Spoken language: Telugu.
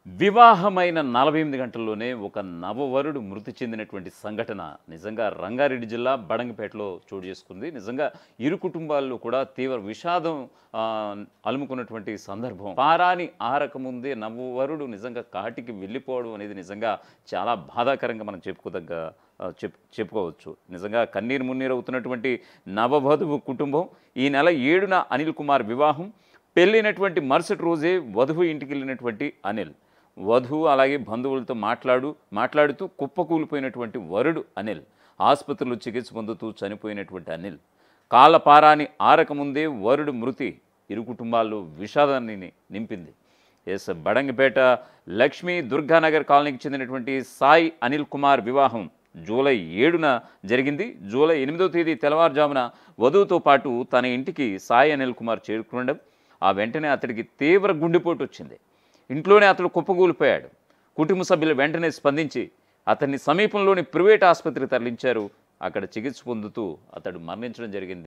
వివాహమైన 48 గంటల్లోనే ఒక నవవరుడు మృతి చెందినటువంటి సంఘటన నిజంగా రంగారెడ్డి జిల్లా బడంగపేటలో చోటు చేసుకుంది. నిజంగా ఇరు కుటుంబాల్లో కూడా తీవ్ర విషాదం అలుముకున్నటువంటి సందర్భం. పారాని ఆరకముందే నవవరుడు నిజంగా కాటికి వెళ్ళిపోవడం అనేది నిజంగా చాలా బాధాకరంగా మనం చెప్పుకోవచ్చు. నిజంగా కన్నీరు మున్నీరు అవుతున్నటువంటి నవవధువు కుటుంబం ఈ నెల 7న అనిల్ కుమార్ వివాహం. పెళ్ళైనటువంటి మరుసటి రోజే వధువు ఇంటికి వెళ్ళినటువంటి అనిల్, వధువు అలాగే బంధువులతో మాట్లాడుతూ కుప్పకూలిపోయినటువంటి వరుడు అనిల్, ఆసుపత్రిలో చికిత్స పొందుతూ చనిపోయినటువంటి అనిల్, కాళ్ళపారాని ఆరకముందే వరుడు మృతి ఇరు కుటుంబాల్లో విషాదాన్ని నింపింది. బడంగపేట లక్ష్మీ దుర్గానగర్ కాలనీకి చెందినటువంటి సాయి అనిల్ కుమార్ వివాహం జూలై 7న జరిగింది. జూలై 8వ తేదీ తెల్లవారుజామున వధువుతో పాటు తన ఇంటికి సాయి అనిల్ కుమార్ చేరుకుండడం, ఆ వెంటనే అతడికి తీవ్ర గుండెపోటు వచ్చింది. ఇంట్లోనే అతడు కుప్పకూలిపోయాడు. కుటుంబ సభ్యులు వెంటనే స్పందించి అతన్ని సమీపంలోని ప్రైవేట్ ఆసుపత్రికి తరలించారు. అక్కడ చికిత్స పొందుతూ అతడు మరణించడం జరిగింది.